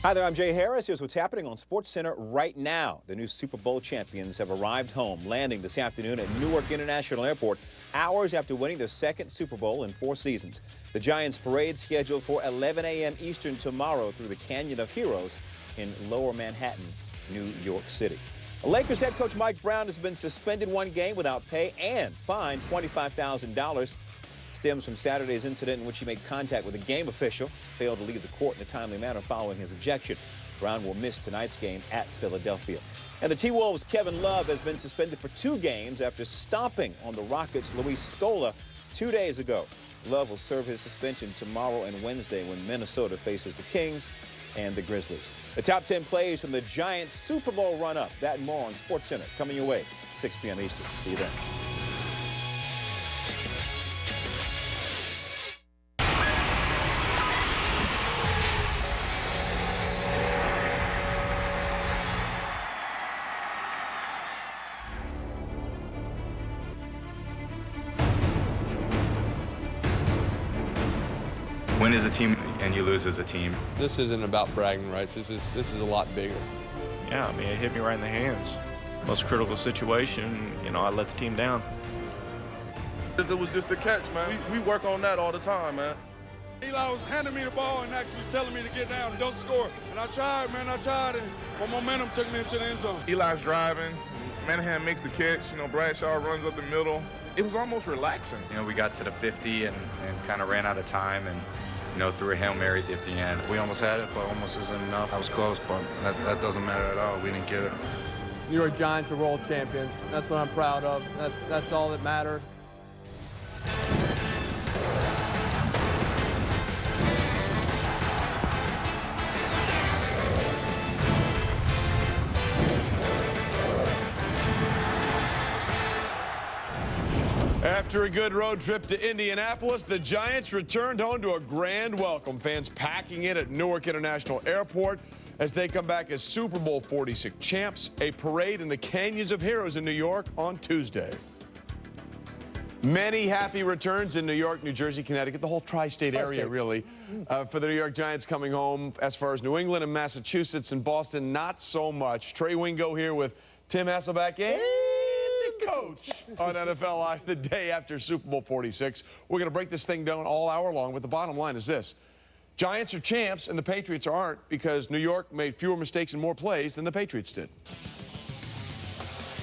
Hi there, I'm Jay Harris. Here's what's happening on SportsCenter right now. The new Super Bowl champions have arrived home, landing this afternoon at Newark International Airport, hours after winning their second Super Bowl in 4 seasons. The Giants parade scheduled for 11 a.m. Eastern tomorrow through the Canyon of Heroes in Lower Manhattan, New York City. Lakers head coach Mike Brown has been suspended 1 game without pay and fined $25,000. Stems from Saturday's incident in which he made contact with a game official, failed to leave the court in a timely manner following his ejection. Brown will miss tonight's game at Philadelphia. And the T-Wolves' Kevin Love has been suspended for 2 games after stomping on the Rockets' Luis Scola 2 days ago. Love will serve his suspension tomorrow and Wednesday when Minnesota faces the Kings and the Grizzlies. The top 10 plays from the Giants' Super Bowl run-up. That and more on SportsCenter coming your way, 6 p.m. Eastern. See you then. Win as a team and you lose as a team. This isn't about bragging rights. This is a lot bigger. Yeah, I mean, it hit me right in the hands. Most critical situation, I let the team down. It was just a catch, man. We work on that all the time, man. Eli was handing me the ball and actually telling me to get down and don't score. And I tried, man, and my momentum took me into the end zone. Eli's driving. Manahan makes the catch. Bradshaw runs up the middle. It was almost relaxing. We got to the 50 and kind of ran out of time and, threw a Hail Mary at the end. We almost had it, but almost isn't enough. I was close, but that doesn't matter at all. We didn't get it. New York Giants are world champions. That's what I'm proud of. That's all that matters. After a good road trip to Indianapolis, the Giants returned home to a grand welcome. Fans packing in at Newark International Airport as they come back as Super Bowl 46 champs. A parade in the Canyons of Heroes in New York on Tuesday. Many happy returns in New York, New Jersey, Connecticut, the whole tri-state area, really, for the New York Giants coming home. As far as New England and Massachusetts and Boston, not so much. Trey Wingo here with Tim Hasselbeck and Coach on NFL Live the day after Super Bowl 46. We're going to break this thing down all hour long, but the bottom line is this. Giants are champs and the Patriots aren't because New York made fewer mistakes and more plays than the Patriots did.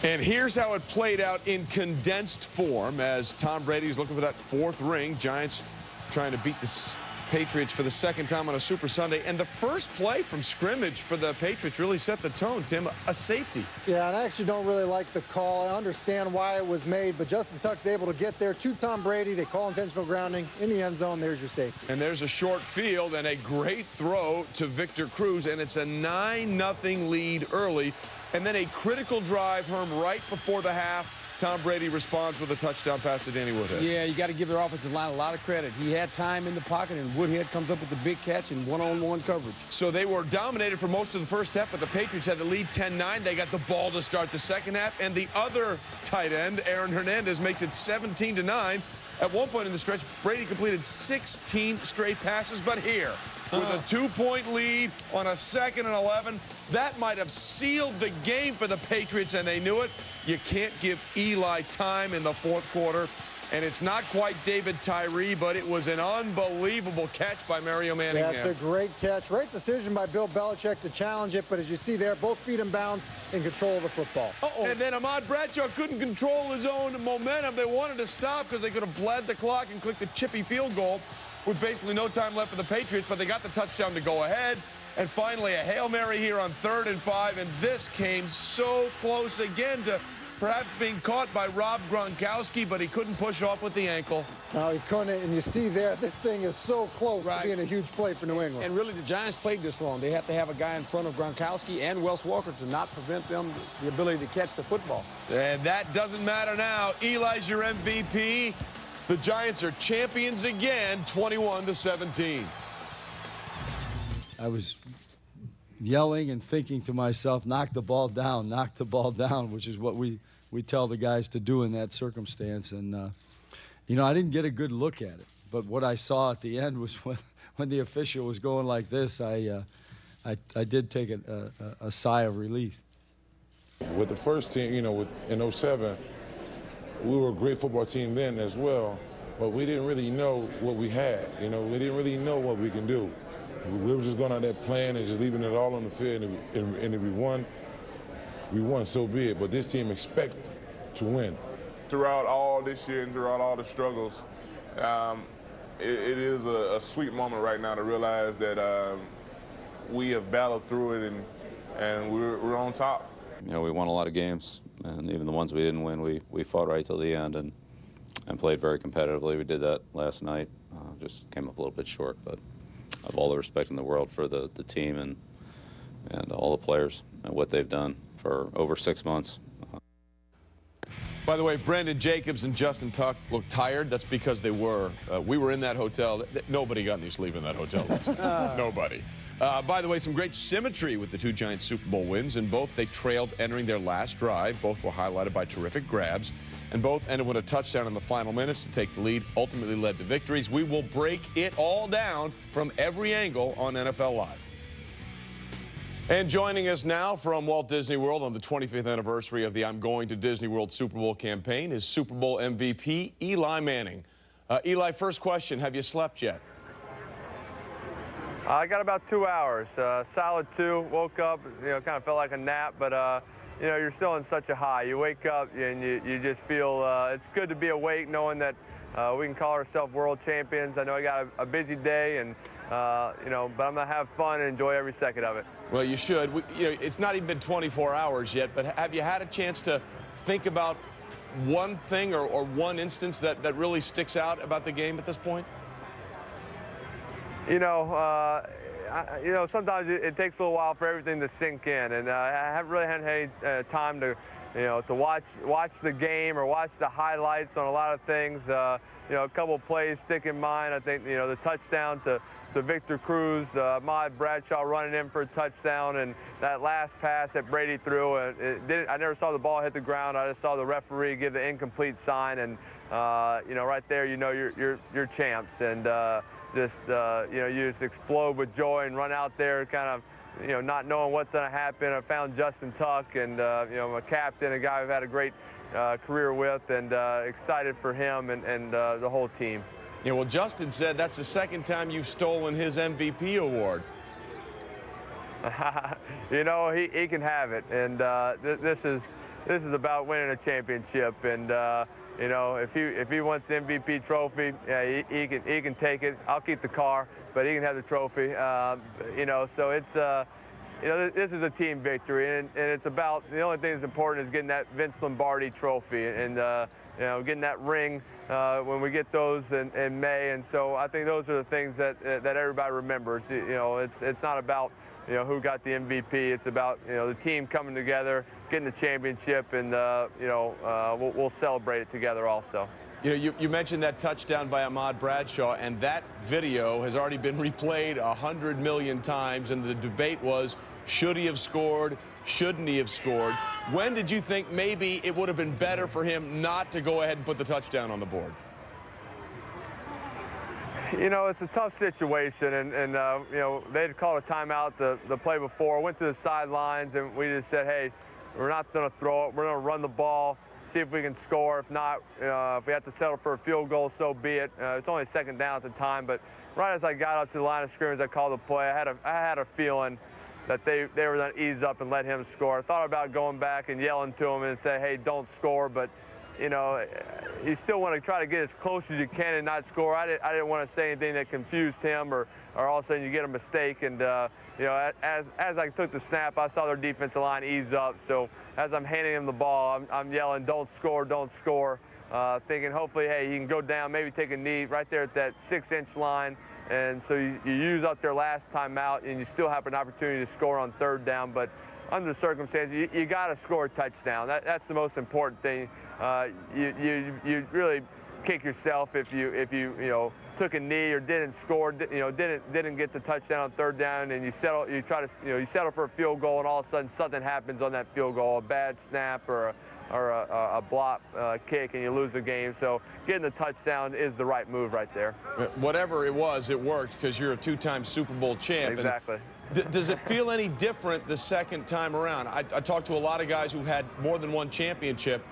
And here's how it played out in condensed form as Tom Brady's looking for that 4th ring. Giants trying to beat the Patriots for the 2nd time on a Super Sunday. And the first play from scrimmage for the Patriots really set the tone, Tim, a safety. Yeah, and I actually don't really like the call. I understand why it was made, but Justin Tuck's able to get there to Tom Brady. They call intentional grounding in the end zone. There's your safety. And there's a short field and a great throw to Victor Cruz, and it's a 9-0 lead early. And then a critical drive, Herm, right before the half. Tom Brady responds with a touchdown pass to Danny Woodhead. Yeah, you got to give their offensive line a lot of credit. He had time in the pocket, and Woodhead comes up with the big catch and one-on-one coverage. So they were dominated for most of the first half, but the Patriots had the lead 10-9. They got the ball to start the second half, and the other tight end, Aaron Hernandez, makes it 17-9. At one point in the stretch, Brady completed 16 straight passes, but here, with a 2-point lead on a 2nd and 11, that might have sealed the game for the Patriots, and they knew it. You can't give Eli time in the 4th quarter, and it's not quite David Tyree, but it was an unbelievable catch by Mario Manningham. That's a great catch. Right decision by Bill Belichick to challenge it, but as you see there, both feet in bounds in control of the football. And then Ahmad Bradshaw couldn't control his own momentum. They wanted to stop because they could have bled the clock and clicked the chippy field goal with basically no time left for the Patriots, but they got the touchdown to go ahead. And finally, a Hail Mary here on 3rd and 5, and this came so close again to perhaps being caught by Rob Gronkowski, but he couldn't push off with the ankle. No, he couldn't, and you see there, this thing is so close to being a huge play for New England. And really, the Giants played this wrong. They have to have a guy in front of Gronkowski and Wes Walker to not prevent them the ability to catch the football. And that doesn't matter now. Eli's your MVP. The Giants are champions again, 21-17. I was yelling and thinking to myself, knock the ball down, which is what we tell the guys to do in that circumstance. And, I didn't get a good look at it. But what I saw at the end was when the official was going like this, I I did take a sigh of relief. With the first team, you know, in 07, we were a great football team then as well, but we didn't really know what we had. You know, we didn't really know what we can do. We were just going on that plan and just leaving it all on the field, and if we won, so be it. But this team expects to win. Throughout all this year and throughout all the struggles, it is a sweet moment right now to realize that we have battled through it and we're on top. You know, we won a lot of games, and even the ones we didn't win, we fought right till the end and played very competitively. We did that last night. Just came up a little bit short, but I have all the respect in the world for the team and all the players and what they've done for over 6 months. By the way, Brandon Jacobs and Justin Tuck look tired. That's because they were. We were in that hotel. Nobody got any sleep in that hotel last night. Nobody. By the way, some great symmetry with the two Giants Super Bowl wins. In both, they trailed entering their last drive. Both were highlighted by terrific grabs. And both ended with a touchdown in the final minutes to take the lead, ultimately led to victories. We will break it all down from every angle on NFL Live. And joining us now from Walt Disney World on the 25th anniversary of the I'm Going to Disney World Super Bowl campaign is Super Bowl MVP Eli Manning. Eli, first question, have you slept yet? I got about 2 hours, solid 2. Woke up, you know, kind of felt like a nap, but you know, you're still in such a high. You wake up and you just feel it's good to be awake, knowing that we can call ourselves world champions. I know I got a busy day, and you know, but I'm gonna have fun and enjoy every second of it. Well, you should. You know, it's not even been 24 hours yet, but have you had a chance to think about one thing or one instance that really sticks out about the game at this point? You know, sometimes it takes a little while for everything to sink in, and I haven't really had any time to, you know, to watch the game or watch the highlights on a lot of things. You know, a couple of plays stick in mind. I think, you know, the touchdown to Victor Cruz, Ahmad Bradshaw running in for a touchdown, and that last pass that Brady threw. I never saw the ball hit the ground. I just saw the referee give the incomplete sign, and you know, right there, you know, you're champs, and just you know, you just explode with joy and run out there, kind of, you know, not knowing what's going to happen. I found Justin Tuck, and you know, my captain, a guy I've had a great career with, and excited for him and the whole team. Yeah, well, Justin said that's the second time you've stolen his MVP award. You know, he can have it, and this is about winning a championship, and you know, if he wants the MVP trophy, yeah, he can take it. I'll keep the car, but he can have the trophy. You know, so it's you know, this is a team victory, and it's about, the only thing that's important is getting that Vince Lombardi trophy, and you know, getting that ring when we get those in May. And so I think those are the things that everybody remembers. You know, it's not about, you know, who got the MVP. It's about, you know, the team coming together, getting the championship, and you know, we'll celebrate it together also. You know, you mentioned that touchdown by Ahmad Bradshaw, and that video has already been replayed 100 million times, and the debate was, should he have scored, shouldn't he have scored? When did you think maybe it would have been better for him not to go ahead and put the touchdown on the board? You know, it's a tough situation, and you know, they'd called a timeout the play before. Went to the sidelines, and we just said, hey, we're not going to throw it. We're going to run the ball, see if we can score. If not, if we have to settle for a field goal, so be it. It's only second down at the time, but right as I got up to the line of scrimmage, I called the play. I had a feeling that they were going to ease up and let him score. I thought about going back and yelling to him and say, hey, don't score, but you know, you still want to try to get as close as you can and not score. I didn't want to say anything that confused him, or all of a sudden you get a mistake. And you know, as I took the snap, I saw their defensive line ease up. So as I'm handing him the ball, I'm yelling, don't score, don't score, thinking hopefully, hey, he can go down, maybe take a knee right there at that 6-inch line. And so you use up their last timeout, and you still have an opportunity to score on third down. But under the circumstances, you got to score a touchdown. That's the most important thing. You really kick yourself if you know, took a knee or didn't score, you know, didn't get the touchdown on third down, and you settle for a field goal, and all of a sudden something happens on that field goal, a bad snap or a block kick and you lose the game. So getting the touchdown is the right move right there. Whatever it was, it worked because you're a two-time Super Bowl champ. Exactly. Does it feel any different the second time around? I talked to a lot of guys who had more than one championship,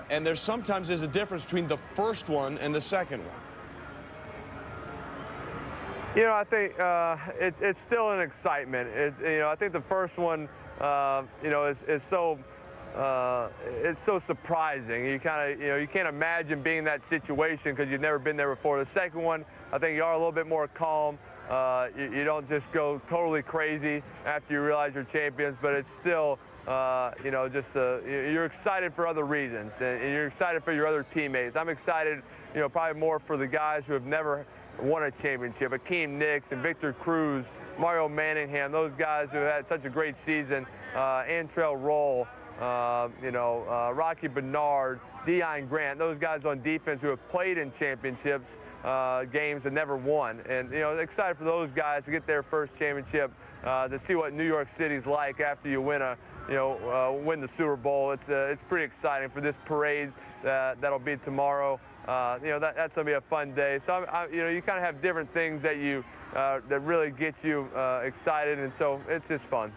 and there's sometimes a difference between the first one and the second one. You know, I think it's still an excitement. I think the first one, is so it's so surprising. You kind of, you can't imagine being in that situation because you've never been there before. The second one, I think you are a little bit more calm. You don't just go totally crazy after you realize you're champions, but it's still, you're excited for other reasons, and you're excited for your other teammates. I'm excited, probably more for the guys who have never won a championship. Akeem Nicks and Victor Cruz, Mario Manningham, those guys who had such a great season, Antrell Roll, Rocky Bernard, Deion Grant, those guys on defense who have played in championships games and never won. And, excited for those guys to get their first championship, to see what New York City's like after you win win the Super Bowl. It's pretty exciting for this parade that'll be tomorrow. That's gonna be a fun day. So you kind of have different things that that really get you excited, and so it's just fun.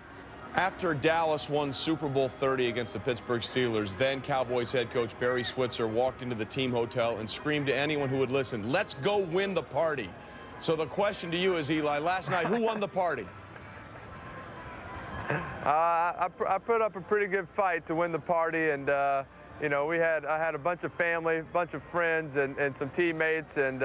After Dallas won Super Bowl 30 against the Pittsburgh Steelers, then Cowboys head coach Barry Switzer walked into the team hotel and screamed to anyone who would listen, "Let's go win the party." So the question to you is, Eli, last night, who won the party? I put up a pretty good fight to win the party, and I had a bunch of family, a bunch of friends, and some teammates, and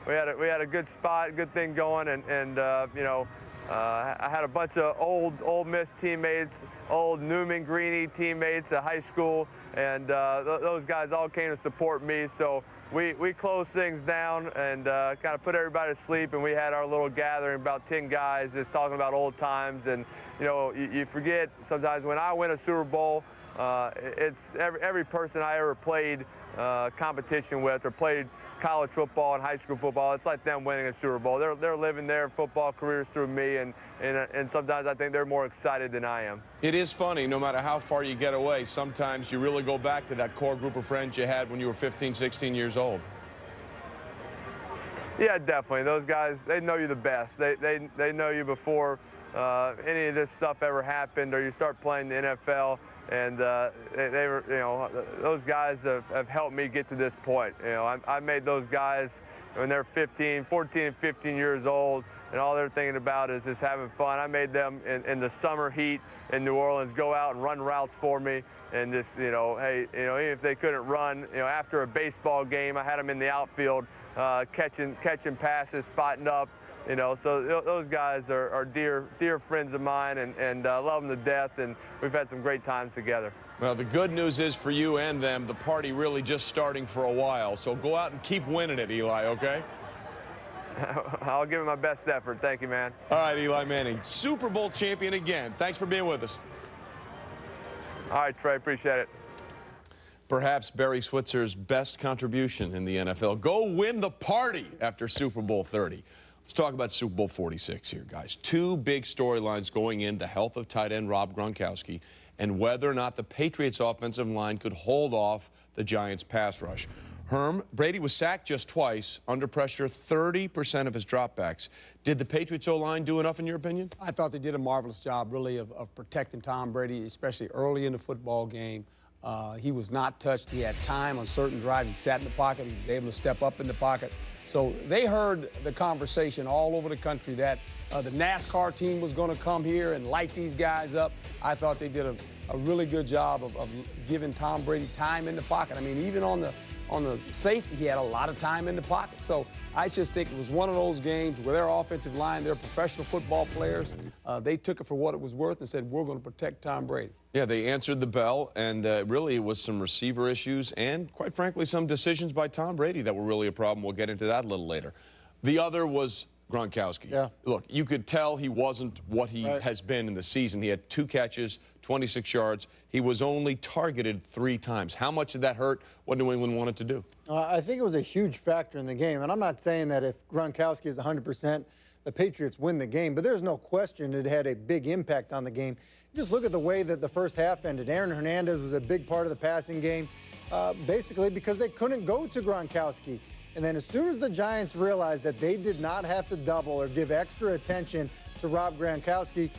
we had a good spot, good thing going, and I had a bunch of old Ole Miss teammates, old Newman Greeny teammates at high school, and those guys all came to support me. So we closed things down and kind of put everybody to sleep, and we had our little gathering, about 10 guys, just talking about old times. And you forget sometimes when I win a Super Bowl, it's every person I ever played competition with or played college football and high school football, it's like them winning a Super Bowl. They're living their football careers through me, and sometimes I think they're more excited than I am. It is funny, no matter how far you get away, sometimes you really go back to that core group of friends you had when you were 15, 16 years old. Yeah, definitely. Those guys, they know you the best. They know you before any of this stuff ever happened, or you start playing the NFL. And they were, those guys have helped me get to this point. I made those guys when they're 14 and 15 years old, and all they're thinking about is just having fun. I made them in the summer heat in New Orleans go out and run routes for me, and just, hey, even if they couldn't run, after a baseball game, I had them in the outfield catching passes, spotting up. So those guys are dear friends of mine, and love them to death, and we've had some great times together. Well, the good news is for you and them, the party really just starting for a while. So go out and keep winning it, Eli, okay? I'll give it my best effort. Thank you, man. All right, Eli Manning, Super Bowl champion again. Thanks for being with us. All right, Trey, appreciate it. Perhaps Barry Switzer's best contribution in the NFL. Go win the party after Super Bowl 30. Let's talk about Super Bowl 46 here, guys. Two big storylines going in: the health of tight end Rob Gronkowski and whether or not the Patriots' offensive line could hold off the Giants' pass rush. Herm, Brady was sacked just twice, under pressure 30% of his dropbacks. Did the Patriots' O-line do enough in your opinion? I thought they did a marvelous job, really, of protecting Tom Brady, especially early in the football game. He was not touched. He had time on certain drives. He sat in the pocket. He was able to step up in the pocket. So they heard the conversation all over the country that the NASCAR team was going to come here and light these guys up. I thought they did a really good job of giving Tom Brady time in the pocket. I mean, even on the safety, he had a lot of time in the pocket. So I just think it was one of those games where their offensive line, they're professional football players. They took it for what it was worth and said, we're going to protect Tom Brady. Yeah, they answered the bell, and really it was some receiver issues and, quite frankly, some decisions by Tom Brady that were really a problem. We'll get into that a little later. The other was Gronkowski. Yeah. Look, you could tell he wasn't what he has been in the season. He had 2 catches, 26 yards. He was only targeted 3 times. How much did that hurt what New England wanted to do? I think it was a huge factor in the game. And I'm not saying that if Gronkowski is 100%, the Patriots win the game. But there's no question it had a big impact on the game. Just look at the way that the first half ended. Aaron Hernandez was a big part of the passing game, basically because they couldn't go to Gronkowski. And then as soon as the Giants realized that they did not have to double or give extra attention to Rob Gronkowski,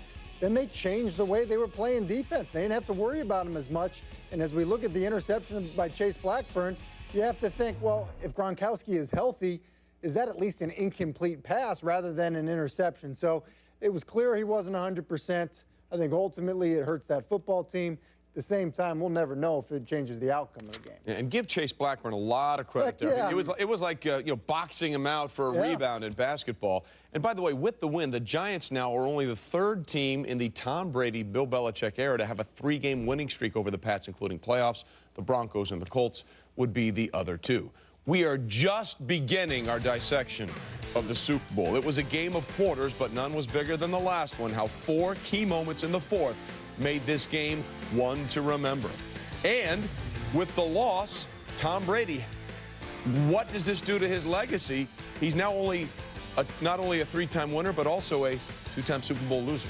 then they changed the way they were playing defense. They didn't have to worry about him as much. And as we look at the interception by Chase Blackburn, you have to think, well, if Gronkowski is healthy, is that at least an incomplete pass rather than an interception? So it was clear he wasn't 100%. I think ultimately it hurts that football team. At the same time, we'll never know if it changes the outcome of the game. And give Chase Blackburn a lot of credit there. Yeah. It was like boxing him out for a rebound in basketball. And by the way, with the win, the Giants now are only the 3rd team in the Tom Brady, Bill Belichick era to have a 3-game winning streak over the Pats, including playoffs. The Broncos and the Colts would be the other 2. We are just beginning our dissection of the Super Bowl. It was a game of quarters, but none was bigger than the last one. How 4 key moments in the 4th made this game one to remember. And with the loss, Tom Brady, what does this do to his legacy? He's now not only a 3-time winner, but also a 2-time Super Bowl loser.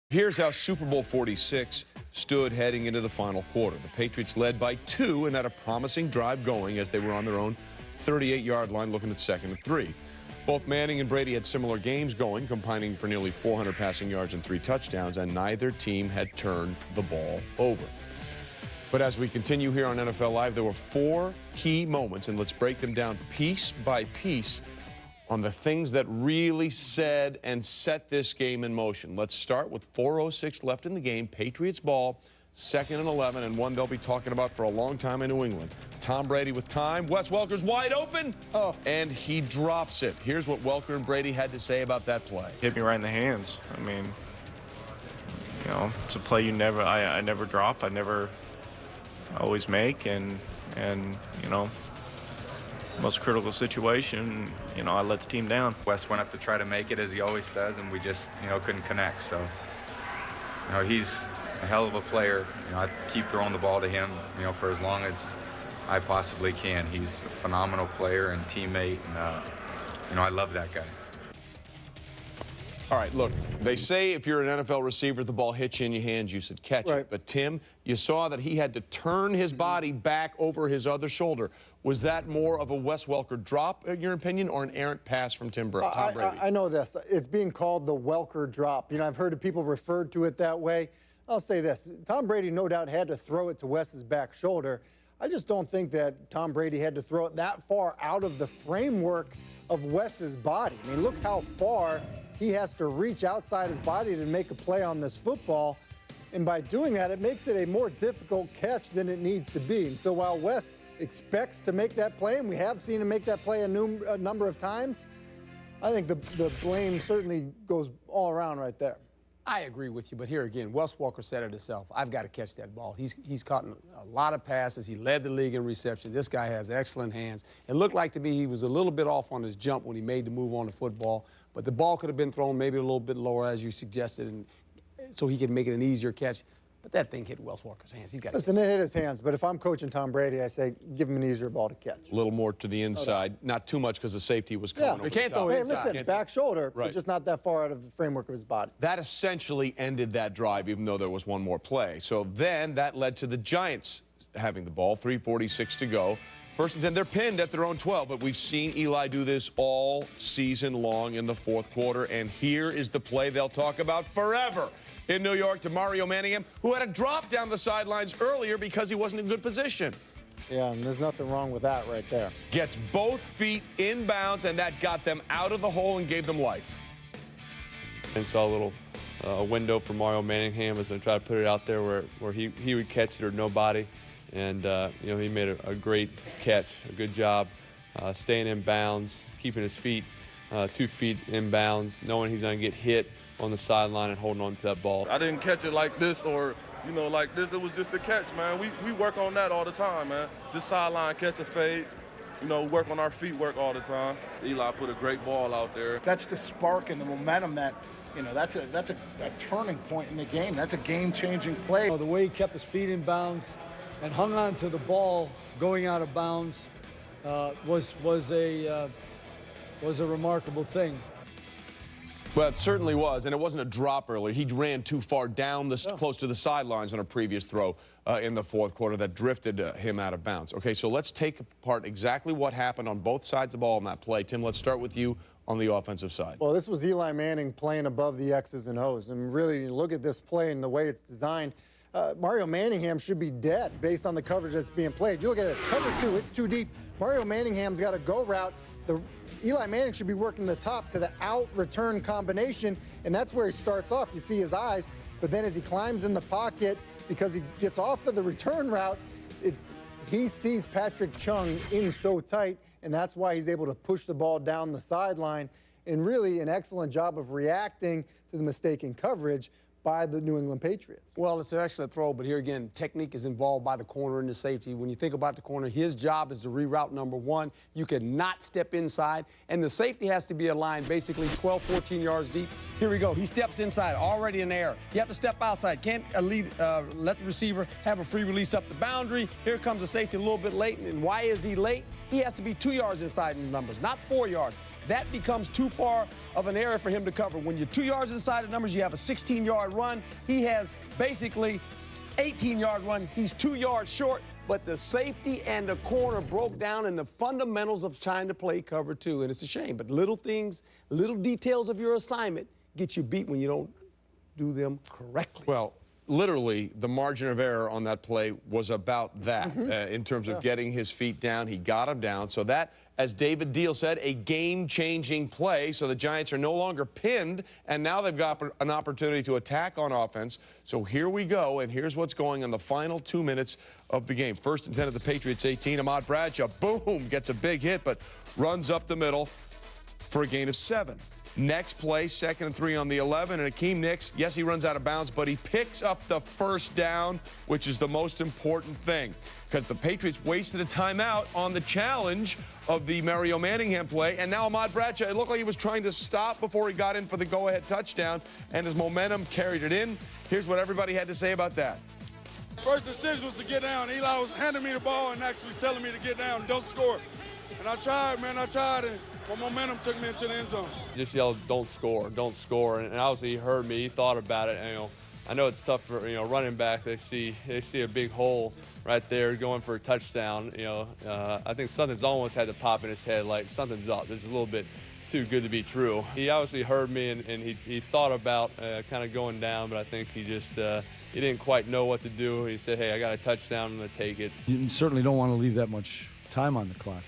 Here's how Super Bowl 46 stood heading into the final quarter. The Patriots led by 2 and had a promising drive going as they were on their own 38-yard line looking at 2nd and 3. Both Manning and Brady had similar games going, combining for nearly 400 passing yards and 3 touchdowns, and neither team had turned the ball over. But as we continue here on NFL Live, there were 4 key moments, and let's break them down piece by piece on the things that really said and set this game in motion. Let's start with 4:06 left in the game. Patriots ball, 2nd and 11, and one they'll be talking about for a long time in New England. Tom Brady with time. Wes Welker's wide open, and he drops it. Here's what Welker and Brady had to say about that play. Hit me right in the hands. I mean, you know, it's a play I never drop. I always make, and you know, most critical situation, you know, I let the team down. Wes went up to try to make it as he always does, and we just, you know, couldn't connect. So, you know, he's a hell of a player. You know, I keep throwing the ball to him, you know, for as long as I possibly can. He's a phenomenal player and teammate, and, you know, I love that guy. All right, look, they say if you're an NFL receiver, the ball hits you in your hands, you should catch it. But, Tim, you saw that he had to turn his body back over his other shoulder. Was that more of a Wes Welker drop, in your opinion, or an errant pass from Tom Brady? I know this. It's being called the Welker drop. You know, I've heard people refer to it that way. I'll say this. Tom Brady no doubt had to throw it to Wes's back shoulder. I just don't think that Tom Brady had to throw it that far out of the framework of Wes's body. I mean, look how far he has to reach outside his body to make a play on this football. And by doing that, it makes it a more difficult catch than it needs to be. And so while Wes expects to make that play, and we have seen him make that play a number of times, I think the blame certainly goes all around right there. I agree with you, but here again, Wes Welker said it himself. I've got to catch that ball. He's caught a lot of passes. He led the league in reception. This guy has excellent hands. It looked like to me he was a little bit off on his jump when he made the move on the football, but the ball could have been thrown maybe a little bit lower, as you suggested, and so he could make it an easier catch. But that thing hit Wes Welker's hands. He's got. Listen, it hit his hands. But if I'm coaching Tom Brady, I say give him an easier ball to catch. A little more to the inside, not too much because the safety was coming over. They can't throw it. Listen, back shoulder, but just not that far out of the framework of his body. That essentially ended that drive, even though there was one more play. So then that led to the Giants having the ball, 3:46 to go. First and 10, they're pinned at their own 12, but we've seen Eli do this all season long in the 4th quarter, and here is the play they'll talk about forever in New York to Mario Manningham, who had a drop down the sidelines earlier because he wasn't in good position. Yeah, and there's nothing wrong with that right there. Gets both feet in bounds, and that got them out of the hole and gave them life. And saw a little window for Mario Manningham as I try to put it out there where he would catch it or nobody. And, you know, he made a great catch, a good job staying in bounds, keeping his feet 2 feet in bounds, knowing he's going to get hit on the sideline and holding on to that ball. I didn't catch it like this or You know, like this, it was just a catch, man. We work on that all the time, man. Just sideline catch a fade. You know, work on our feet work all the time. Eli put a great ball out there. That's the spark and the momentum that, you know, that's a turning point in the game. That's a game-changing play. The way he kept his feet in bounds and hung on to the ball going out of bounds was a remarkable thing. Well, it certainly was, and it wasn't a drop earlier. He ran too far down close to the sidelines on a previous throw in the fourth quarter that drifted him out of bounds. Okay, so let's take apart exactly what happened on both sides of the ball in that play. Tim, let's start with you on the offensive side. Well, this was Eli Manning playing above the X's and O's. And really, you look at this play and the way it's designed, Mario Manningham should be dead based on the coverage that's being played. You look at it, cover two, it's too deep. Mario Manningham's got a go route. Eli Manning should be working the top to the out return combination, and that's where he starts off. You see his eyes, but then as he climbs in the pocket, because he gets off of the return route, he sees Patrick Chung in so tight, and that's why he's able to push the ball down the sideline. And really an excellent job of reacting to the mistaken coverage by the New England Patriots. Well, it's an excellent throw, but here again, technique is involved by the corner and the safety. When you think about the corner, his job is to reroute number one. You cannot step inside, and the safety has to be aligned basically 12, 14 yards deep. Here we go. He steps inside, already in the air. You have to step outside. Can't let the receiver have a free release up the boundary. Here comes the safety a little bit late, and why is he late? He has to be 2 yards inside in the numbers, not 4 yards. That becomes too far of an area for him to cover. When you're 2 yards inside the numbers, you have a 16-yard run. He has basically 18-yard run. He's 2 yards short, but the safety and the corner broke down in the fundamentals of trying to play cover two, and it's a shame. But little things, little details of your assignment get you beat when you don't do them correctly. Well, literally, the margin of error on that play was about that in terms of getting his feet down. He got him down. So that, as David Deal said, a game-changing play. So the Giants are no longer pinned, and now they've got an opportunity to attack on offense. So here we go, and here's what's going on the final 2 minutes of the game. First and 10 at the Patriots 18. Ahmad Bradshaw, boom, gets a big hit, but runs up the middle for a gain of 7. Next play, 2nd and 3 on the 11, and Hakeem Nicks, yes, he runs out of bounds, but he picks up the first down, which is the most important thing, because the Patriots wasted a timeout on the challenge of the Mario Manningham play, and now Ahmad Bradshaw, it looked like he was trying to stop before he got in for the go-ahead touchdown, and his momentum carried it in. Here's what everybody had to say about that. First decision was to get down. Eli was handing me the ball and actually telling me to get down and don't score. And I tried, man, and my momentum took me into the end zone. Just yelled, don't score, don't score. And obviously he heard me, he thought about it. And, I know it's tough for, running back. They see a big hole right there going for a touchdown. I think something's almost had to pop in his head, like something's up. This is a little bit too good to be true. He obviously heard me and he thought about kind of going down, but I think he just, he didn't quite know what to do. He said, hey, I got a touchdown, I'm gonna take it. You certainly don't want to leave that much time on the clock,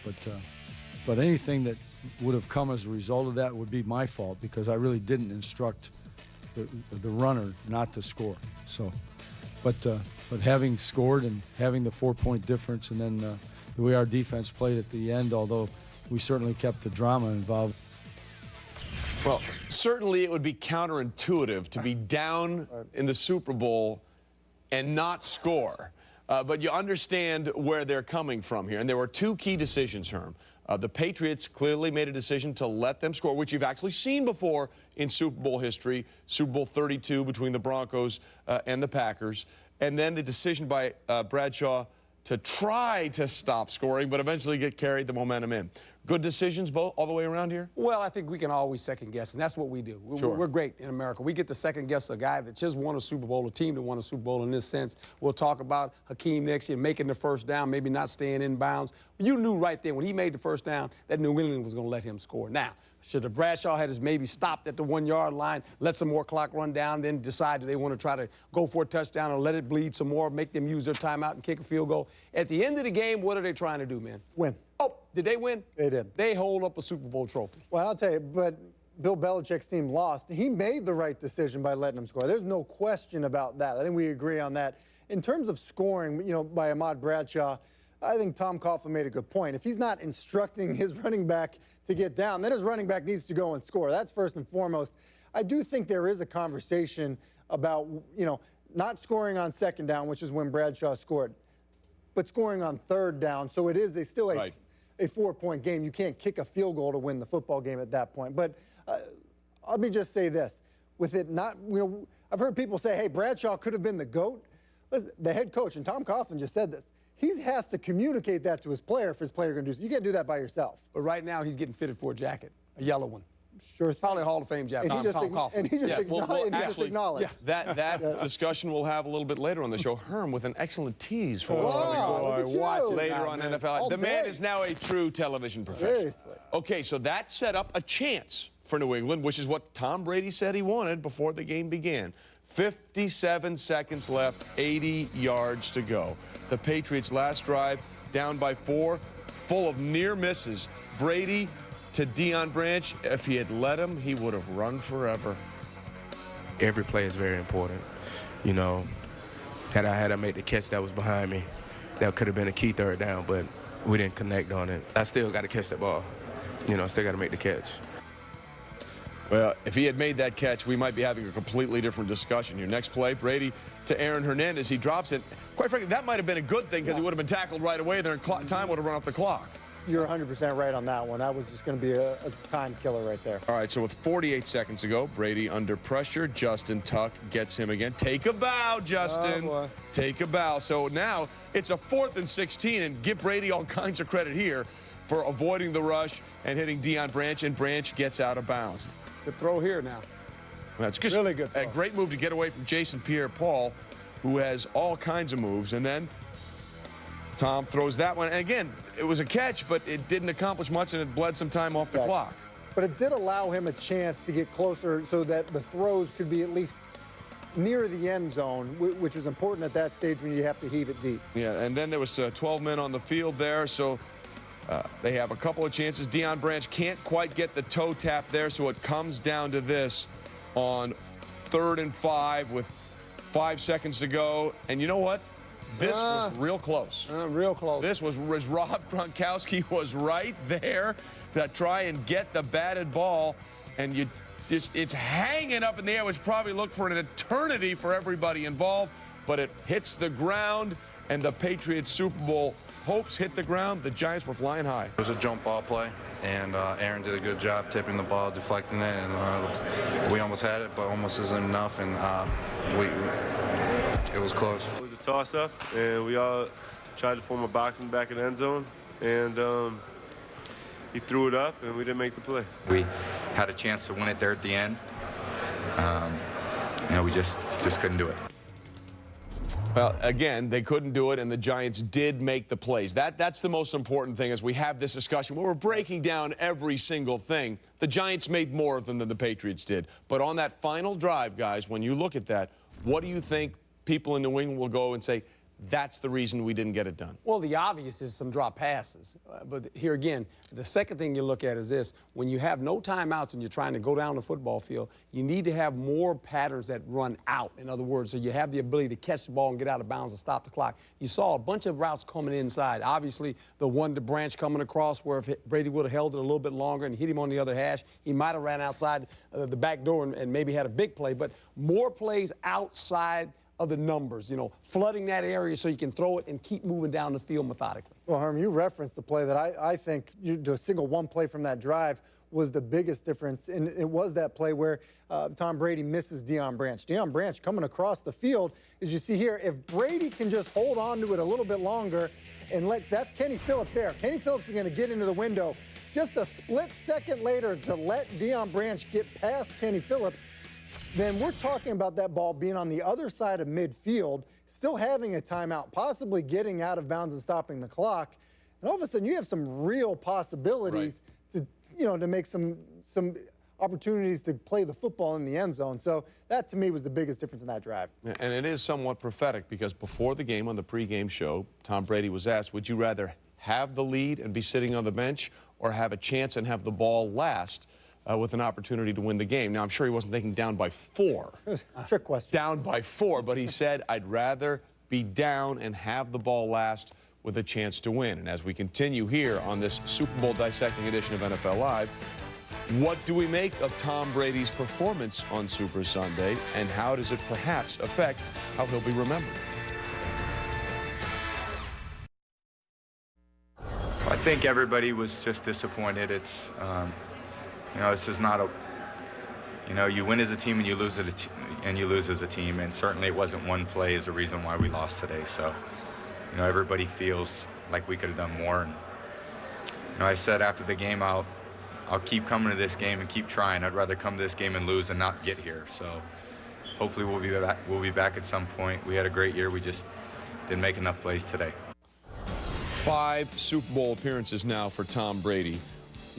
but anything that would have come as a result of that would be my fault, because I really didn't instruct the runner not to score. So, but having scored and having the 4-point difference, and then the way our defense played at the end, although we certainly kept the drama involved. Well, certainly it would be counterintuitive to be down in the Super Bowl and not score. But you understand where they're coming from here. And there were two key decisions, Herm. The Patriots clearly made a decision to let them score, which you've actually seen before in Super Bowl history, Super Bowl 32 between the Broncos and the Packers. And then the decision by Bradshaw to try to stop scoring, but eventually get carried the momentum in. Good decisions all the way around here? Well, I think we can always second guess, and that's what we do. We're great in America. We get to second guess a guy that just won a Super Bowl, a team that won a Super Bowl in this sense. We'll talk about Hakeem Nicks making the first down, maybe not staying in bounds. You knew right there when he made the first down that New England was going to let him score. Now, should have Bradshaw had maybe stopped at the 1-yard line, let some more clock run down, then decide they want to try to go for a touchdown or let it bleed some more, make them use their timeout and kick a field goal. At the end of the game, what are they trying to do, man? Win. Oh, did they win? They did. They hold up a Super Bowl trophy. Well, I'll tell you, but Bill Belichick's team lost. He made the right decision by letting him score. There's no question about that. I think we agree on that. In terms of scoring, by Ahmad Bradshaw, I think Tom Coughlin made a good point. If he's not instructing his running back to get down, then his running back needs to go and score. That's first and foremost. I do think there is a conversation about, not scoring on second down, which is when Bradshaw scored, but scoring on third down. So it is still a 4-point game. You can't kick a field goal to win the football game at that point. But let me just say this. With it not, I've heard people say, hey, Bradshaw could have been the GOAT. Listen, the head coach, and Tom Coughlin just said this, he has to communicate that to his player if his player is going to do so. You can't do that by yourself. But right now, he's getting fitted for a jacket, a yellow one. Sure. Probably a Hall of Fame jacket. And he just acknowledged. That discussion we'll have a little bit later on the show. Herm with an excellent tease for what's coming. Watch later on NFL. The man is now a true television professional. Seriously. Okay, so that set up a chance for New England, which is what Tom Brady said he wanted before the game began. 57 seconds left, 80 yards to go. The Patriots' last drive, down by 4, full of near misses. Brady to Deion Branch. If he had let him, he would have run forever. Every play is very important. You know, had I made the catch that was behind me, that could have been a key third down, but we didn't connect on it. I still got to catch that ball. You know, still got to make the catch. Well, if he had made that catch, we might be having a completely different discussion here. Next play, Brady to Aaron Hernandez. He drops it. Quite frankly, that might have been a good thing because he would have been tackled right away there and time would have run off the clock. You're 100% right on that one. That was just going to be a time killer right there. All right, so with 48 seconds to go, Brady under pressure. Justin Tuck gets him again. Take a bow, Justin. Oh, take a bow. So now it's a 4th and 16, and give Brady all kinds of credit here for avoiding the rush and hitting Deion Branch, and Branch gets out of bounds. Good throw here now. That's just really good throw. A great move to get away from Jason Pierre-Paul, who has all kinds of moves. And then Tom throws that one. And again, it was a catch, but it didn't accomplish much, and it bled some time off the clock. But it did allow him a chance to get closer so that the throws could be at least near the end zone, which is important at that stage when you have to heave it deep. Yeah, and then there was 12 men on the field there, so they have a couple of chances. Deion Branch can't quite get the toe tap there, so it comes down to this on 3rd and 5 with 5 seconds to go. And you know what? This was real close. Real close. This was Rob Gronkowski was right there to try and get the batted ball, and it's hanging up in the air, which probably looked for an eternity for everybody involved, but it hits the ground, and the Patriots Super Bowl hopes hit the ground. The Giants were flying high. It was a jump ball play, and Aaron did a good job tipping the ball, deflecting it, and we almost had it, but almost isn't enough, and it was close. It was a toss-up, and we all tried to form a box in the back of the end zone, and he threw it up, and we didn't make the play. We had a chance to win it there at the end. We just couldn't do it. Well, again, they couldn't do it, and the Giants did make the plays. That's the most important thing as we have this discussion. We're breaking down every single thing. The Giants made more of them than the Patriots did. But on that final drive, guys, when you look at that, what do you think people in New England will go and say, that's the reason we didn't get it done? Well, the obvious is some drop passes. But here again, the second thing you look at is this. When you have no timeouts and you're trying to go down the football field, you need to have more patterns that run out. In other words, so you have the ability to catch the ball and get out of bounds and stop the clock. You saw a bunch of routes coming inside. Obviously, the one to Branch coming across where if Brady would have held it a little bit longer and hit him on the other hash, he might have ran outside the back door and maybe had a big play. But more plays outside of the numbers, flooding that area so you can throw it and keep moving down the field methodically. Well, Herm, you referenced the play that I think a single one play from that drive was the biggest difference, and it was that play where Tom Brady misses Deion Branch. Deion Branch coming across the field, as you see here, if Brady can just hold on to it a little bit longer and that's Kenny Phillips there. Kenny Phillips is going to get into the window. Just a split second later to let Deion Branch get past Kenny Phillips, then we're talking about that ball being on the other side of midfield, still having a timeout, possibly getting out of bounds and stopping the clock. And all of a sudden, you have some real possibilities to make some opportunities to play the football in the end zone. So that, to me, was the biggest difference in that drive. And it is somewhat prophetic because before the game on the pregame show, Tom Brady was asked, would you rather have the lead and be sitting on the bench or have a chance and have the ball last with an opportunity to win the game? Now, I'm sure he wasn't thinking down by 4. Trick question. Down by 4, but he said, I'd rather be down and have the ball last with a chance to win. And as we continue here on this Super Bowl dissecting edition of NFL Live, What do we make of Tom Brady's performance on Super Sunday, and how does it perhaps affect how he'll be remembered? I think everybody was just disappointed. It's, you know, this is not a, you know, you win as a team and you lose as a team, and certainly it wasn't one play as a reason why we lost today. So, you know, everybody feels like we could have done more. And, you know, I said after the game, I'll keep coming to this game and keep trying. I'd rather come to this game and lose than not get here. So, hopefully we'll be back at some point. We had a great year. We just didn't make enough plays today. 5 Super Bowl appearances now for Tom Brady.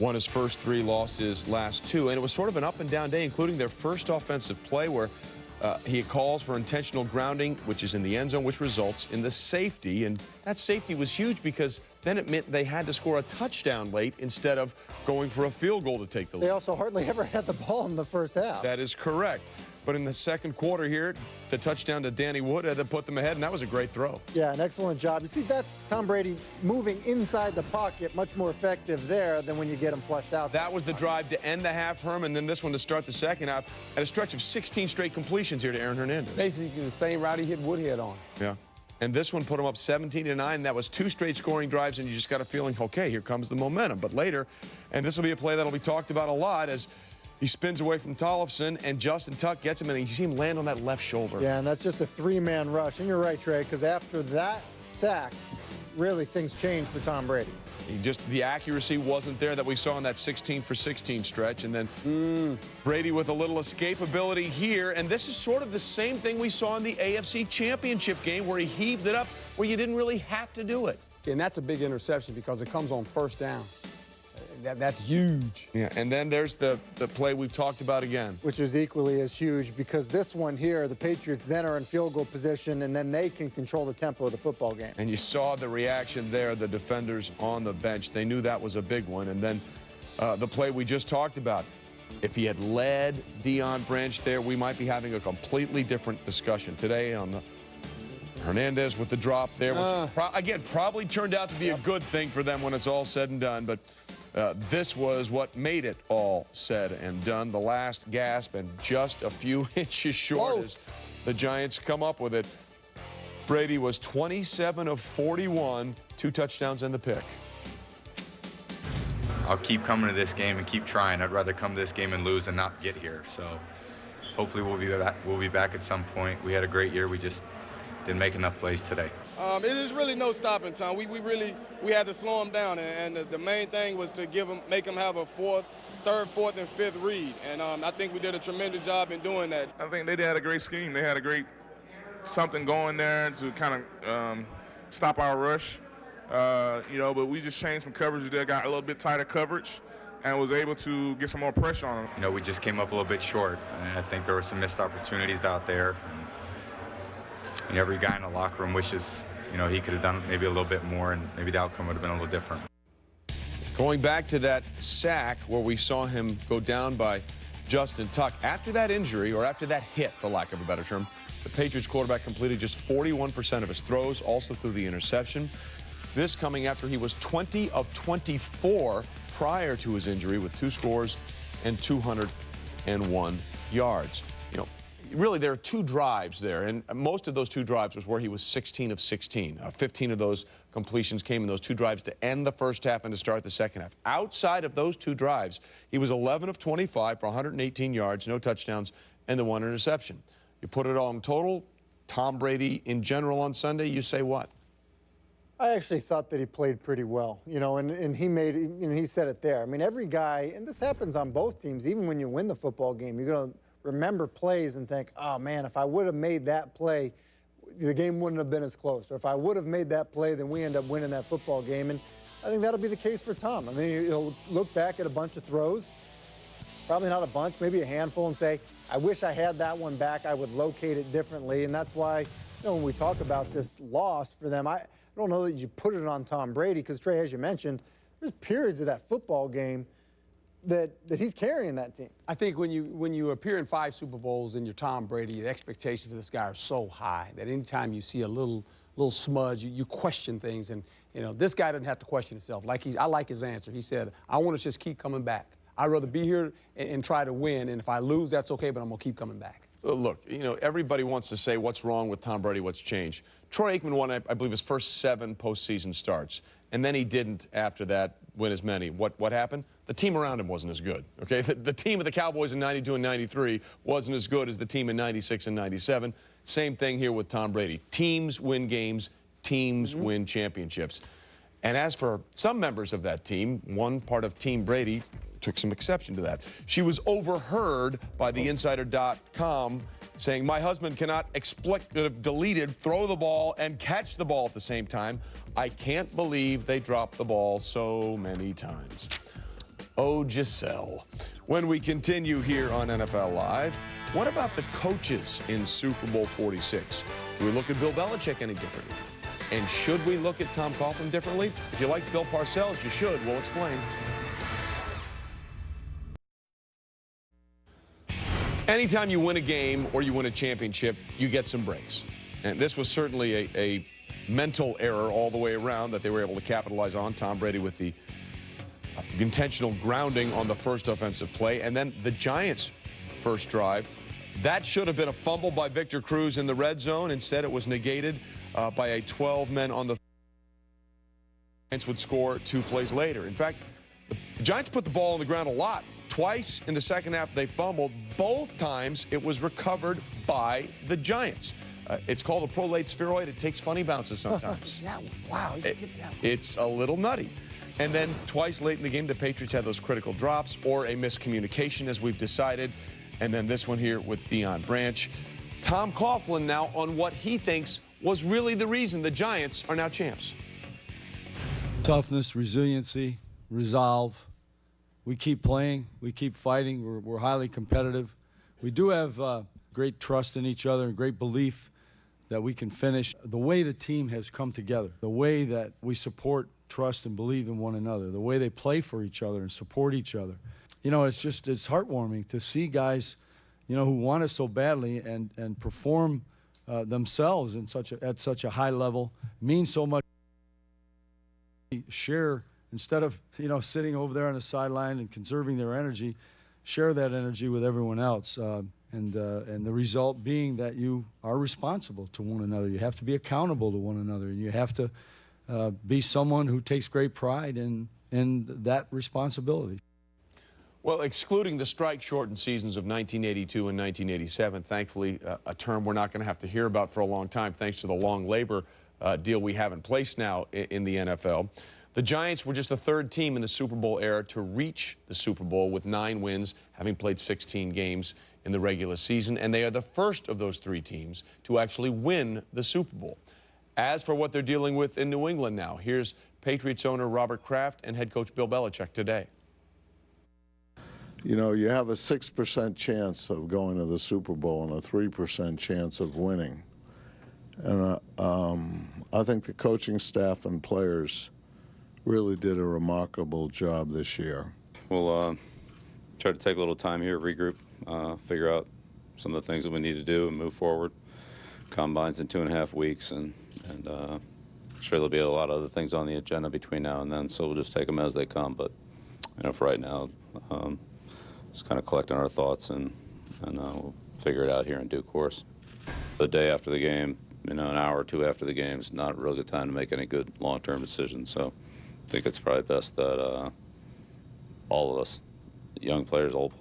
Won his first 3, lost his last 2, and it was sort of an up-and-down day, including their first offensive play where he calls for intentional grounding, which is in the end zone, which results in the safety. And that safety was huge because then it meant they had to score a touchdown late instead of going for a field goal to take the lead. They also hardly ever had the ball in the first half. That is correct. But in the second quarter here, the touchdown to Danny Wood had to put them ahead, and that was a great throw. Yeah, an excellent job. You see, that's Tom Brady moving inside the pocket, much more effective there than when you get him flushed out. That was the drive to end the half, Herman, and then this one to start the second half. At a stretch of 16 straight completions here to Aaron Hernandez. Basically the same route he hit Woodhead on. Yeah. And this one put him up 17-9. That was 2 straight scoring drives, and you just got a feeling, okay, here comes the momentum. But later, and this will be a play that'll be talked about a lot as he spins away from Tollefson, and Justin Tuck gets him, and you see him land on that left shoulder. Yeah, and that's just a 3-man rush. And you're right, Trey, because after that sack, really things changed for Tom Brady. The accuracy wasn't there that we saw in that 16-for-16 stretch. And then Brady with a little escapability here. And this is sort of the same thing we saw in the AFC Championship game where he heaved it up where you didn't really have to do it. And that's a big interception because it comes on first down. That's huge. Yeah, and then there's the play we've talked about again. Which is equally as huge because this one here, the Patriots then are in field goal position, and then they can control the tempo of the football game. And you saw the reaction there, the defenders on the bench. They knew that was a big one. And then the play we just talked about. If he had led Deion Branch there, we might be having a completely different discussion today on the Hernandez with the drop there, which again probably turned out to be a good thing for them when it's all said and done. But this was what made it all said and done. The last gasp, and just a few inches short as the Giants come up with it. Brady was 27 of 41, 2 touchdowns and the pick. I'll keep coming to this game and keep trying. I'd rather come to this game and lose than not get here. So hopefully we'll be back at some point. We had a great year. We just didn't make enough plays today. It is really no stopping time. We had to slow him down, and the main thing was to make him have a third, fourth, and fifth read. And I think we did a tremendous job in doing that. I think they had a great scheme. They had a great something going there to kind of stop our rush. You know, but we just changed some coverage there, got a little bit tighter coverage, and was able to get some more pressure on them. You know, we just came up a little bit short. And I think there were some missed opportunities out there. And every guy in the locker room wishes, you know, he could have done maybe a little bit more, and maybe the outcome would have been a little different. Going back to that sack where we saw him go down by Justin Tuck, after that injury, or after that hit, for lack of a better term, the Patriots quarterback completed just 41% of his throws, also through the interception. This coming after he was 20 of 24 prior to his injury with 2 scores and 201 yards. You know, really, there are 2 drives there, and most of those 2 drives was where he was 16 of 16. 15 of those completions came in those 2 drives to end the first half and to start the second half. Outside of those 2 drives, he was 11 of 25 for 118 yards, no touchdowns, and the 1 interception. You put it all in total, Tom Brady in general on Sunday, you say what? I actually thought that he played pretty well, you know, and he said it there. I mean, every guy, and this happens on both teams, even when you win the football game, you're going to remember plays and think, oh, man, if I would have made that play, the game wouldn't have been as close. Or if I would have made that play, then we end up winning that football game. And I think that'll be the case for Tom. I mean, he'll look back at a bunch of throws, probably not a bunch, maybe a handful, and say, I wish I had that one back. I would locate it differently. And that's why, you know, when we talk about this loss for them, I don't know that you put it on Tom Brady because, Trey, as you mentioned, there's periods of that football game that he's carrying that team. I think when you appear in 5 Super Bowls and you're Tom Brady, the expectations for this guy are so high that anytime you see a little smudge, you question things. And, you know, this guy doesn't have to question himself. I like his answer. He said, I want to just keep coming back. I'd rather be here and try to win. And if I lose, that's okay, but I'm going to keep coming back. Look, you know, everybody wants to say what's wrong with Tom Brady, what's changed. Troy Aikman won, I believe, his first 7 postseason starts, and then he didn't after that win as many. What happened? The team around him wasn't as good, okay? The team of the Cowboys in 92 and 93 wasn't as good as the team in 96 and 97. Same thing here with Tom Brady. Teams win games, teams win championships. And as for some members of that team, one part of Team Brady took some exception to that. She was overheard by the Insider.com saying, "My husband cannot expletive deleted, throw the ball, and catch the ball at the same time. I can't believe they dropped the ball so many times." Oh, Giselle. When we continue here on NFL Live, what about the coaches in Super Bowl 46? Do we look at Bill Belichick any differently? And should we look at Tom Coughlin differently? If you like Bill Parcells, you should. We'll explain. Anytime you win a game or you win a championship, you get some breaks. And this was certainly a mental error all the way around that they were able to capitalize on. Tom Brady with the intentional grounding on the first offensive play. And then the Giants' first drive. That should have been a fumble by Victor Cruz in the red zone. Instead, it was negated by a 12 men on the Giants would score 2 plays later. In fact, the Giants put the ball on the ground a lot. Twice in the second half they fumbled. Both times it was recovered by the Giants. It's called a prolate spheroid. It takes funny bounces sometimes. Wow, you should get that one. It's a little nutty. And then twice late in the game, the Patriots had those critical drops or a miscommunication, as we've decided. And then this one here with Deion Branch. Tom Coughlin now on what he thinks was really the reason the Giants are now champs. Toughness, resiliency, resolve. We keep playing. We keep fighting. We're highly competitive. We do have great trust in each other and great belief that we can finish. The way the team has come together, the way that we support, trust, and believe in one another, the way they play for each other and support each other. You know, it's heartwarming to see guys, you know, who want it so badly and perform themselves at such a high level, mean so much. Share, instead of, you know, sitting over there on the sideline and conserving their energy, share that energy with everyone else. And the result being that you are responsible to one another. You have to be accountable to one another. And you have to be someone who takes great pride in that responsibility. Well, excluding the strike-shortened seasons of 1982 and 1987, thankfully a term we're not going to have to hear about for a long time thanks to the long labor deal we have in place now in the NFL. The Giants were just the 3rd team in the Super Bowl era to reach the Super Bowl with 9 wins, having played 16 games in the regular season, and they are the first of those 3 teams to actually win the Super Bowl. As for what they're dealing with in New England now, here's Patriots owner Robert Kraft and head coach Bill Belichick today. You know, you have a 6% chance of going to the Super Bowl and a 3% chance of winning. And I think the coaching staff and players really did a remarkable job this year. We'll try to take a little time here, regroup, figure out some of the things that we need to do and move forward. Combines in 2.5 weeks, and sure there'll be a lot of other things on the agenda between now and then, so we'll just take them as they come. But, you know, for right now, just kind of collecting our thoughts and we'll figure it out here in due course. The day after the game, you know, an hour or 2 after the game is not a real good time to make any good long-term decisions. So I think it's probably best that all of us, young players, old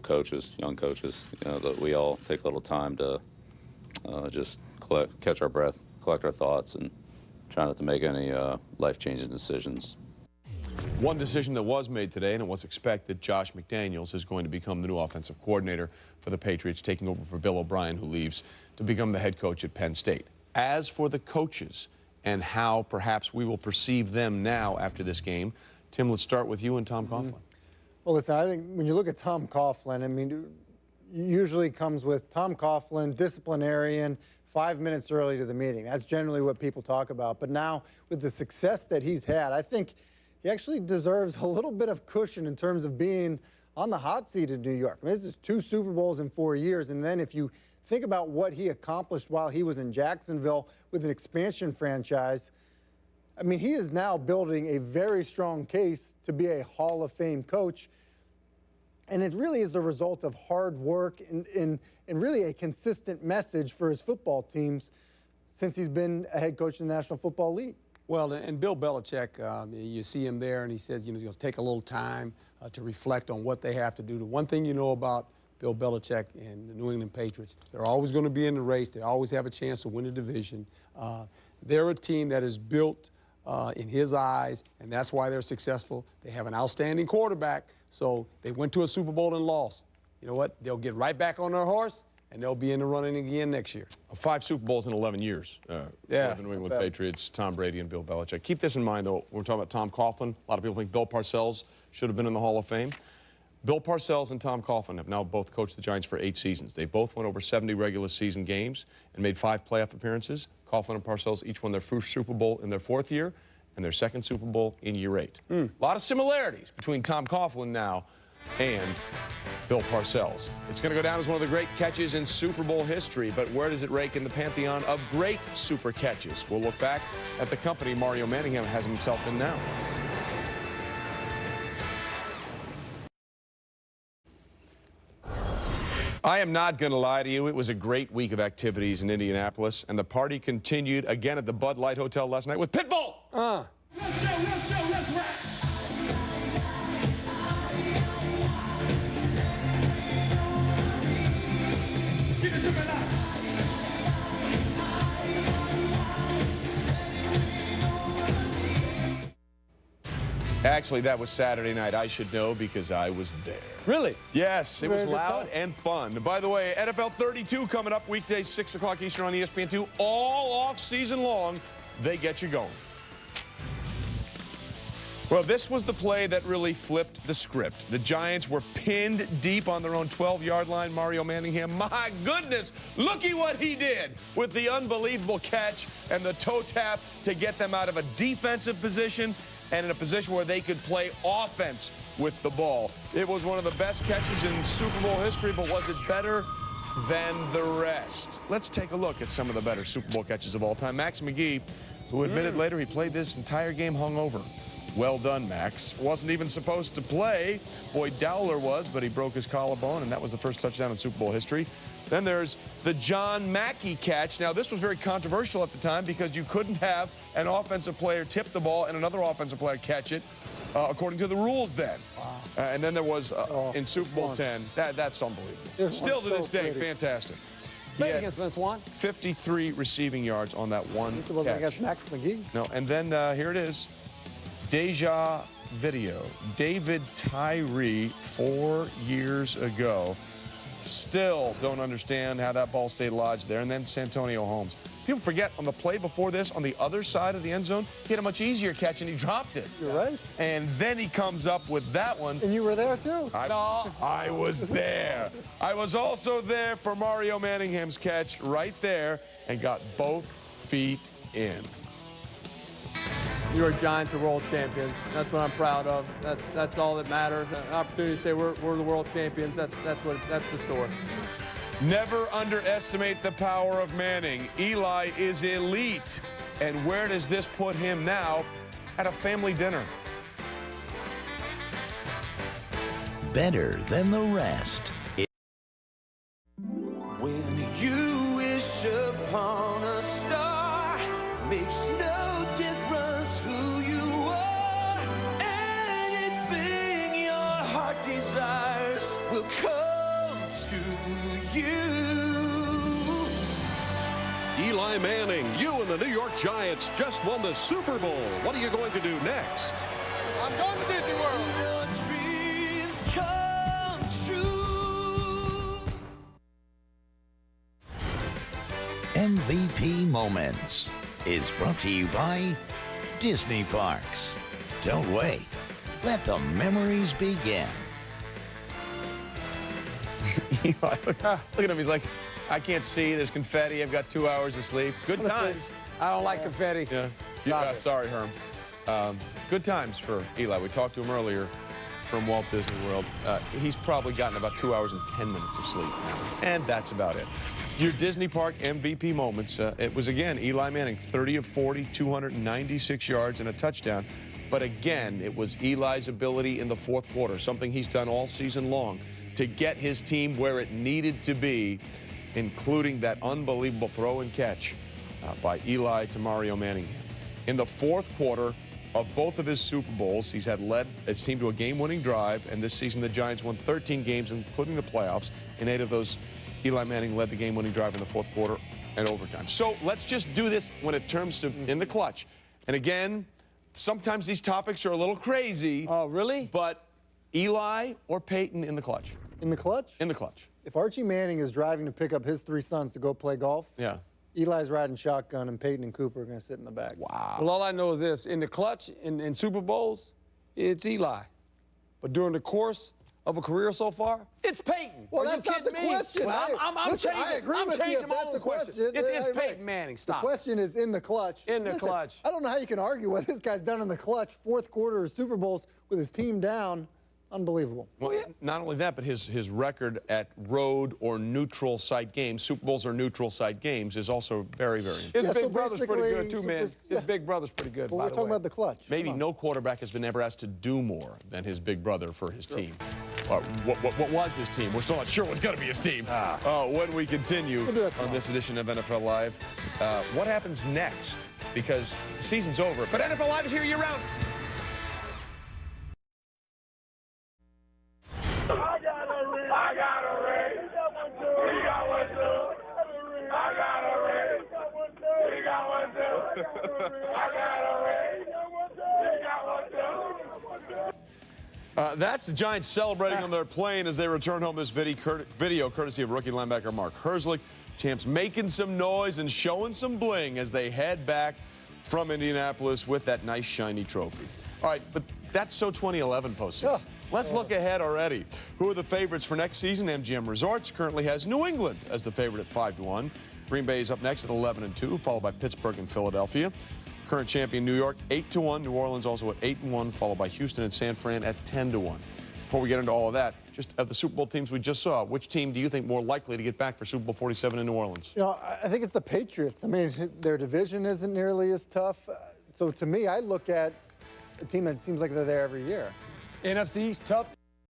coaches, young coaches, you know, that we all take a little time to just catch our breath, collect our thoughts, and try not to make any life-changing decisions. One decision that was made today, and it was expected, Josh McDaniels is going to become the new offensive coordinator for the Patriots, taking over for Bill O'Brien, who leaves to become the head coach at Penn State. As for the coaches and how perhaps we will perceive them now after this game, Tim, let's start with you and Tom Coughlin. Well, listen, I think when you look at Tom Coughlin, I mean, usually comes with Tom Coughlin, disciplinarian, 5 minutes early to the meeting. That's generally what people talk about. But now, with the success that he's had, I think he actually deserves a little bit of cushion in terms of being on the hot seat in New York. I mean, this is 2 Super Bowls in 4 years. And then if you think about what he accomplished while he was in Jacksonville with an expansion franchise, I mean, he is now building a very strong case to be a Hall of Fame coach. And it really is the result of hard work and really a consistent message for his football teams since he's been a head coach in the National Football League. Well, and Bill Belichick, you see him there, and he says, he's going to take a little time to reflect on what they have to do. The one thing you know about Bill Belichick and the New England Patriots, they're always going to be in the race. They always have a chance to win a division. They're a team that is built in his eyes, and that's why they're successful. They have an outstanding quarterback, so they went to a Super Bowl and lost. You know what? They'll get right back on their horse, and they'll be in the running again next year. 5 Super Bowls in 11 years for the New England Patriots, Tom Brady and Bill Belichick. Keep this in mind, though, when we're talking about Tom Coughlin. A lot of people think Bill Parcells should have been in the Hall of Fame. Bill Parcells and Tom Coughlin have now both coached the Giants for 8 seasons. They both won over 70 regular season games and made 5 playoff appearances. Coughlin and Parcells each won their first Super Bowl in their 4th year and their 2nd Super Bowl in year 8. A lot of similarities between Tom Coughlin now and Bill Parcells. It's going to go down as one of the great catches in Super Bowl history, but where does it rank in the pantheon of great super catches? We'll look back at the company Mario Manningham has himself in now. I am not going to lie to you. It was a great week of activities in Indianapolis, and the party continued again at the Bud Light Hotel last night with Pitbull. Let's go, let's rock. Actually, that was Saturday night. I should know because I was there. Really? Yes, it was loud and fun. By the way, NFL 32 coming up weekdays, 6 o'clock Eastern on ESPN2. All off season long, they get you going. Well, this was the play that really flipped the script. The Giants were pinned deep on their own 12-yard line. Mario Manningham, my goodness, looky what he did with the unbelievable catch and the toe tap to get them out of a defensive position and in a position where they could play offense with the ball. It was one of the best catches in Super Bowl history, but was it better than the rest? Let's take a look at some of the better Super Bowl catches of all time. Max McGee, who admitted later he played this entire game hungover. Well done, Max. Wasn't even supposed to play. Boyd Dowler was, but he broke his collarbone, and that was the first touchdown in Super Bowl history. Then there's the John Mackey catch. Now, this was very controversial at the time because you couldn't have an offensive player tip the ball and another offensive player catch it, according to the rules then. Wow. And then there was, in Super Bowl 10, that's unbelievable. Still to this day, fantastic. He had against Vince Vaughn. 53 receiving yards on that one This wasn't against Max McGee. No, and then here it is. Deja video. David Tyree 4 years ago. Still don't understand how that ball stayed lodged there. And then Santonio Holmes. People forget on the play before this, on the other side of the end zone, he had a much easier catch and he dropped it. You're right. And then he comes up with that one. And you were there too. I was there. I was also there for Mario Manningham's catch right there and got both feet in. Your Giants are world champions. That's what I'm proud of. That's all that matters. An opportunity to say we're the world champions. That's the story. Never underestimate the power of Manning. Eli is elite. And where does this put him now? At a family dinner. Better than the rest. When you wish upon a star, makes no difference who you are. Anything your heart desires will come to you. Eli Manning, you and the New York Giants just won the Super Bowl. What are you going to do next? I'm going to Disney World. Your dreams come true. MVP Moments is brought to you by Disney Parks. Don't wait. Let the memories begin. Eli, look at him. He's like, I can't see. There's confetti. I've got 2 hours of sleep. Good times. I don't like confetti. Yeah. Sorry, Herm. Good times for Eli. We talked to him earlier from Walt Disney World. He's probably gotten about 2 hours and 10 minutes of sleep now. And that's about it. Your Disney Park MVP moments. It was, again, Eli Manning, 30 of 40, 296 yards and a touchdown. But again, it was Eli's ability in the fourth quarter, something he's done all season long, to get his team where it needed to be, including that unbelievable throw and catch by Eli to Mario Manningham. In the fourth quarter of both of his Super Bowls, he's had led his team to a game-winning drive, and this season the Giants won 13 games, including the playoffs. In 8 of those, Eli Manning led the game-winning drive in the fourth quarter and overtime. So let's just do this when it comes to in the clutch. And again, sometimes these topics are a little crazy. Oh, really? But Eli or Peyton in the clutch? In the clutch? In the clutch. If Archie Manning is driving to pick up his 3 sons to go play golf, yeah, Eli's riding shotgun and Peyton and Cooper are going to sit in the back. Wow. Well, all I know is this. In the clutch, in Super Bowls, it's Eli. But during the course of a career so far, it's Peyton. Well, Are that's you not the kidding me? question. Well, I'm Listen, changing. I agree I'm with changing you if my that's own the question. It's Peyton Manning. Stop. The question is in the clutch. In the Listen, clutch. I don't know how you can argue what this guy's done in the clutch. Fourth quarter of Super Bowls with his team down. Unbelievable. Well, not only that, but his record at road or neutral site games, Super Bowls or neutral site games, is also very, very important. His big brother's pretty good, too, man. His big brother's pretty good, Well, by we're the talking way. about the clutch. Maybe no quarterback has been ever asked to do more than his big brother for his team. What was his team? We're still not sure what's going to be his team. When we continue on this edition of NFL Live, what happens next? Because the season's over, but NFL Live is here year-round. That's the Giants celebrating on their plane as they return home. This video courtesy of rookie linebacker Mark Herzlich. Champs making some noise and showing some bling as they head back from Indianapolis with that nice shiny trophy. All right, but that's so 2011 postseason. Let's look ahead already. Who are the favorites for next season? MGM Resorts currently has New England as the favorite at 5-1. Green Bay is up next at 11-2, followed by Pittsburgh and Philadelphia. Current champion New York, 8-1. New Orleans also at 8-1, followed by Houston and San Fran at 10-1. Before we get into all of that, just of the Super Bowl teams we just saw, which team do you think more likely to get back for Super Bowl 47 in New Orleans? You know, I think it's the Patriots. I mean, their division isn't nearly as tough. So to me, I look at a team that seems like they're there every year. NFC East tough.